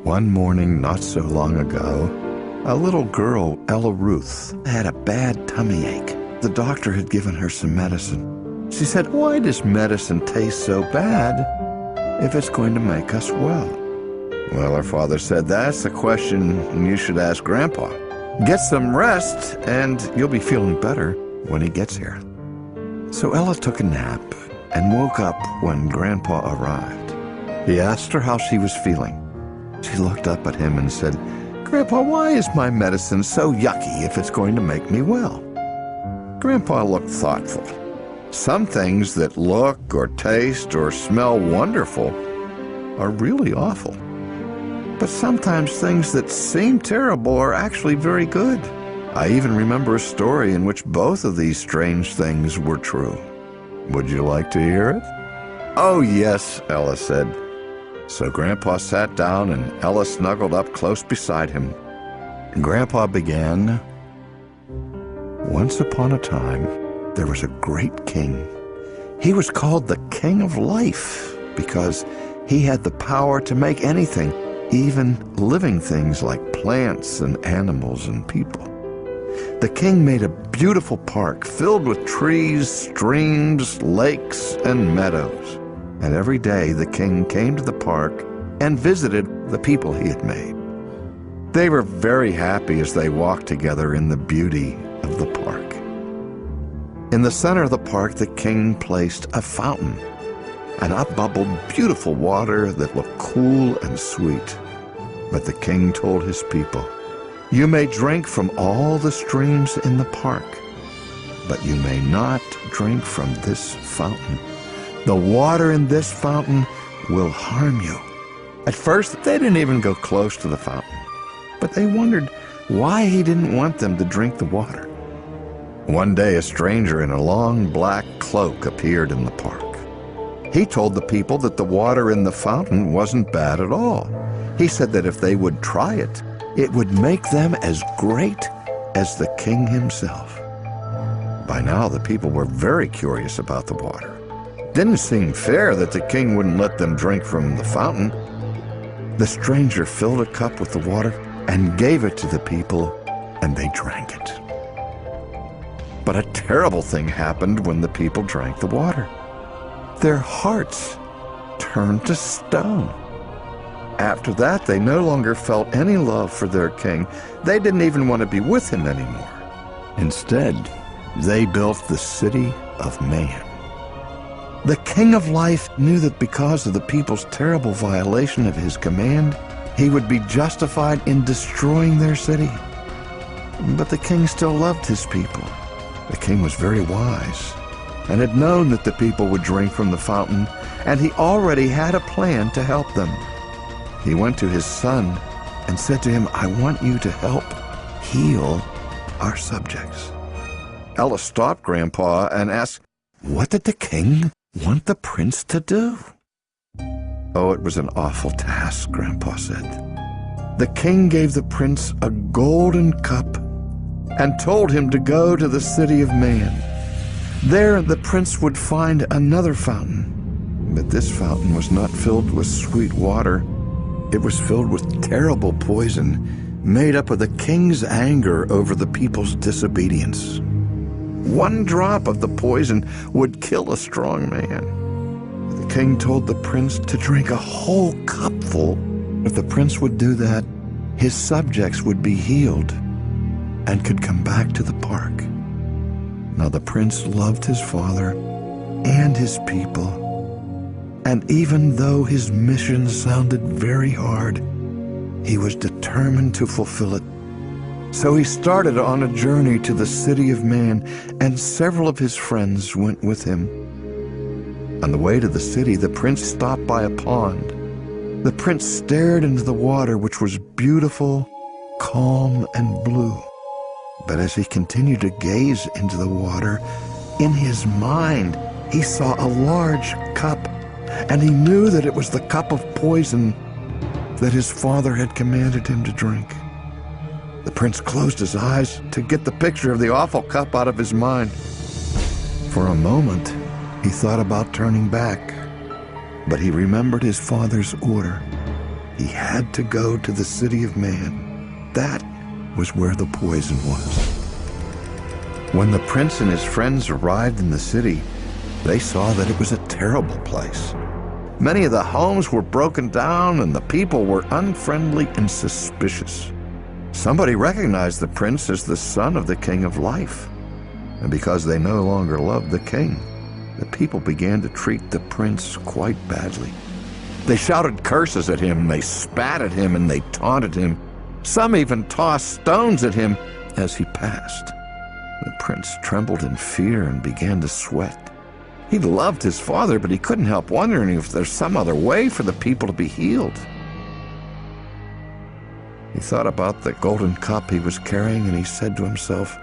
One morning not so long ago, a little girl, Ella Ruth, had a bad tummy ache. The doctor had given her some medicine. She said, "Why does medicine taste so bad if it's going to make us well?" Well, her father said, "That's a question you should ask Grandpa. Get some rest and you'll be feeling better when he gets here." So Ella took a nap and woke up when Grandpa arrived. He asked her how she was feeling. She looked up at him and said, "Grandpa, why is my medicine so yucky if it's going to make me well?" Grandpa looked thoughtful. Some things that look or taste or smell wonderful are really awful. But sometimes things that seem terrible are actually very good. I even remember a story in which both of these strange things were true. Would you like to hear it? "Oh, yes," Ella said. So Grandpa sat down and Ella snuggled up close beside him. Grandpa began, "Once upon a time, there was a great king. He was called the King of Life because he had the power to make anything, even living things like plants and animals and people. The king made a beautiful park filled with trees, streams, lakes, and meadows. And every day the king came to the park and visited the people he had made. They were very happy as they walked together in the beauty of the park. In the center of the park, the king placed a fountain, and up bubbled beautiful water that looked cool and sweet. But the king told his people, 'You may drink from all the streams in the park, but you may not drink from this fountain. The water in this fountain will harm you.' At first, they didn't even go close to the fountain, but they wondered why he didn't want them to drink the water. One day, a stranger in a long black cloak appeared in the park. He told the people that the water in the fountain wasn't bad at all. He said that if they would try it, it would make them as great as the king himself. By now, the people were very curious about the water. Didn't seem fair that the king wouldn't let them drink from the fountain. The stranger filled a cup with the water and gave it to the people, and they drank it. But a terrible thing happened when the people drank the water. Their hearts turned to stone. After that, they no longer felt any love for their king. They didn't even want to be with him anymore. Instead, they built the city of man. The King of Life knew that because of the people's terrible violation of his command, he would be justified in destroying their city. But the king still loved his people. The king was very wise and had known that the people would drink from the fountain, and he already had a plan to help them. He went to his son and said to him, "I want you to help heal our subjects." Ella stopped Grandpa and asked, "What did the king want the prince to do?" "Oh, it was an awful task," Grandpa said. "The king gave the prince a golden cup and told him to go to the city of man. There the prince would find another fountain, but this fountain was not filled with sweet water. It was filled with terrible poison, made up of the king's anger over the people's disobedience. One drop of the poison would kill a strong man. The king told the prince to drink a whole cupful. If the prince would do that, his subjects would be healed and could come back to the park." Now the prince loved his father and his people, and even though his mission sounded very hard, he was determined to fulfill it. So he started on a journey to the city of man, and several of his friends went with him. On the way to the city, the prince stopped by a pond. The prince stared into the water, which was beautiful, calm, and blue. But as he continued to gaze into the water, in his mind, he saw a large cup, and he knew that it was the cup of poison that his father had commanded him to drink. The prince closed his eyes to get the picture of the awful cup out of his mind. For a moment, he thought about turning back, but he remembered his father's order. He had to go to the city of man. That was where the poison was. When the prince and his friends arrived in the city, they saw that it was a terrible place. Many of the homes were broken down and the people were unfriendly and suspicious. Somebody recognized the prince as the son of the king of life. And because they no longer loved the king, the people began to treat the prince quite badly. They shouted curses at him, they spat at him, and they taunted him. Some even tossed stones at him as he passed. The prince trembled in fear and began to sweat. He loved his father, but he couldn't help wondering if there's some other way for the people to be healed. He thought about the golden cup he was carrying, and he said to himself,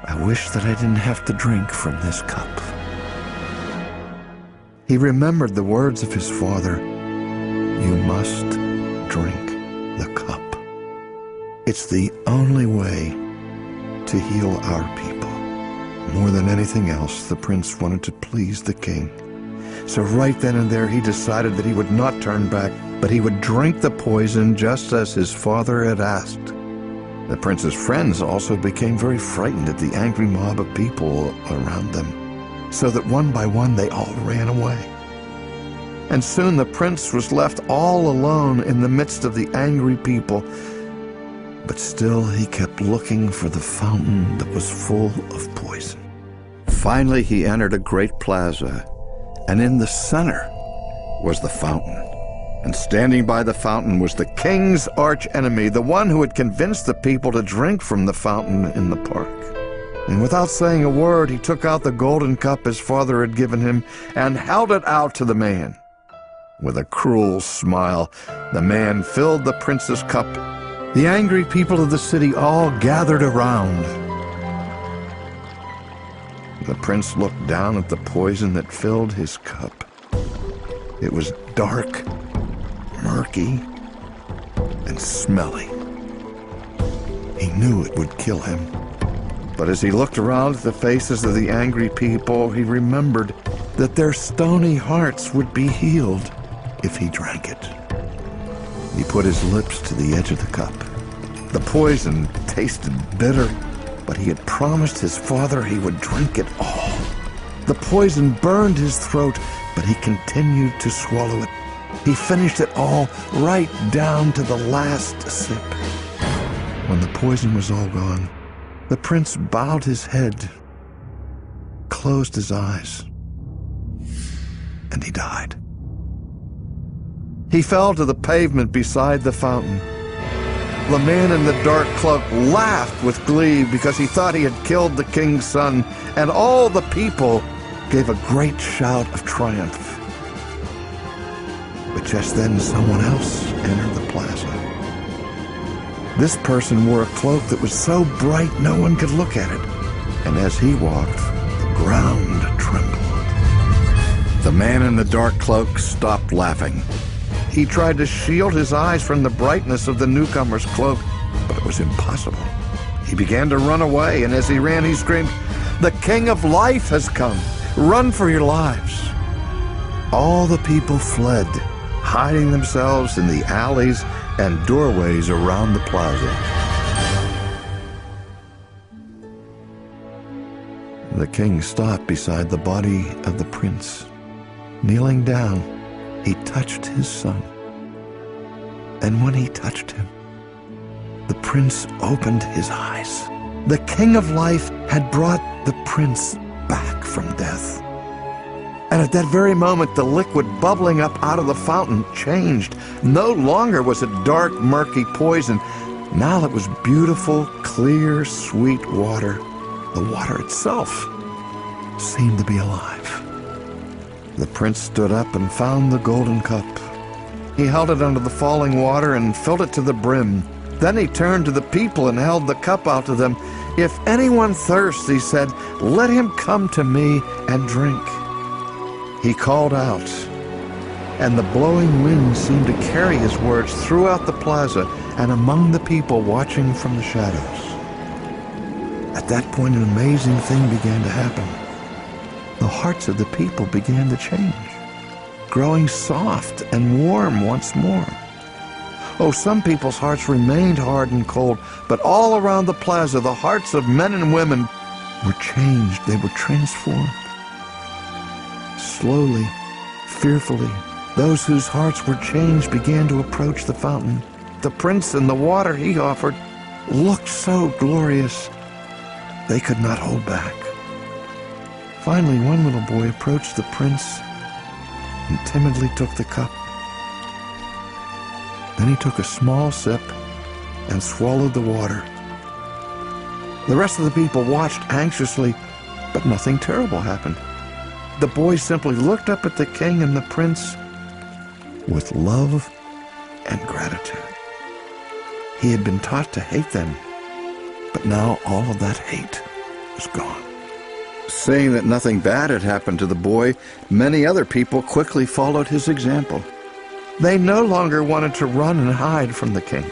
"I wish that I didn't have to drink from this cup." He remembered the words of his father, "You must drink the cup." It's the only way to heal our people. More than anything else, the prince wanted to please the king. So right then and there, he decided that he would not turn back, but he would drink the poison just as his father had asked. The prince's friends also became very frightened at the angry mob of people around them, so that one by one they all ran away. And soon the prince was left all alone in the midst of the angry people. But still he kept looking for the fountain that was full of poison. Finally he entered a great plaza, and in the center was the fountain. And standing by the fountain was the king's archenemy, the one who had convinced the people to drink from the fountain in the park. And without saying a word, he took out the golden cup his father had given him and held it out to the man. With a cruel smile, the man filled the prince's cup. The angry people of the city all gathered around. The prince looked down at the poison that filled his cup. It was dark, murky, and smelly. He knew it would kill him. But as he looked around at the faces of the angry people, he remembered that their stony hearts would be healed if he drank it. He put his lips to the edge of the cup. The poison tasted bitter, but he had promised his father he would drink it all. The poison burned his throat, but he continued to swallow it. He finished it all, right down to the last sip. When the poison was all gone, the prince bowed his head, closed his eyes, and he died. He fell to the pavement beside the fountain. The man in the dark cloak laughed with glee because he thought he had killed the king's son, and all the people gave a great shout of triumph. But just then someone else entered the plaza. This person wore a cloak that was so bright no one could look at it, and as he walked, the ground trembled. The man in the dark cloak stopped laughing. He tried to shield his eyes from the brightness of the newcomer's cloak, but it was impossible. He began to run away, and as he ran, he screamed, "The King of Life has come! Run for your lives!" All the people fled, hiding themselves in the alleys and doorways around the plaza. The king stopped beside the body of the prince. Kneeling down, he touched his son. And when he touched him, the prince opened his eyes. The King of Life had brought the prince back from death. And at that very moment, the liquid bubbling up out of the fountain changed. No longer was it dark, murky poison. Now it was beautiful, clear, sweet water. The water itself seemed to be alive. The prince stood up and found the golden cup. He held it under the falling water and filled it to the brim. Then he turned to the people and held the cup out to them. "If anyone thirsts," he said, "let him come to me and drink." He called out, and the blowing wind seemed to carry his words throughout the plaza and among the people watching from the shadows. At that point, an amazing thing began to happen. The hearts of the people began to change, growing soft and warm once more. Oh, some people's hearts remained hard and cold, but all around the plaza, the hearts of men and women were changed. They were transformed. Slowly, fearfully, those whose hearts were changed began to approach the fountain. The prince and the water he offered looked so glorious, they could not hold back. Finally, one little boy approached the prince and timidly took the cup. Then he took a small sip and swallowed the water. The rest of the people watched anxiously, but nothing terrible happened. The boy simply looked up at the king and the prince with love and gratitude. He had been taught to hate them, but now all of that hate was gone. Seeing that nothing bad had happened to the boy, many other people quickly followed his example. They no longer wanted to run and hide from the king.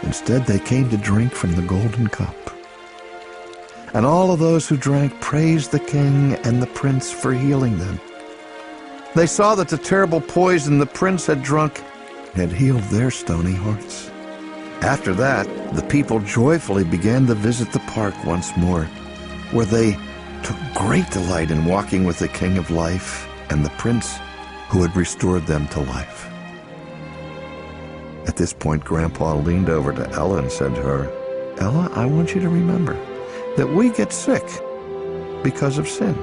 Instead, they came to drink from the golden cup. And all of those who drank praised the king and the prince for healing them. They saw that the terrible poison the prince had drunk had healed their stony hearts. After that, the people joyfully began to visit the park once more, where they took great delight in walking with the King of Life and the Prince who had restored them to life. At this point, Grandpa leaned over to Ella and said to her, "Ella, I want you to remember that we get sick because of sin.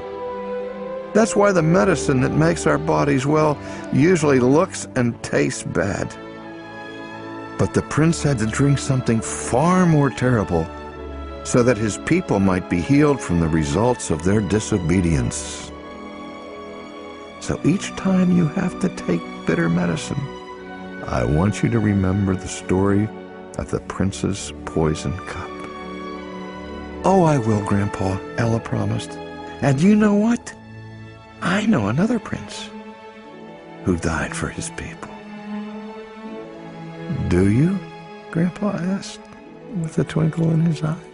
That's why the medicine that makes our bodies well usually looks and tastes bad. But the prince had to drink something far more terrible so that his people might be healed from the results of their disobedience. So each time you have to take bitter medicine, I want you to remember the story of the prince's poison cup." "Oh, I will, Grandpa," Ella promised. "And you know what? I know another prince who died for his people." "Do you?" Grandpa asked with a twinkle in his eye.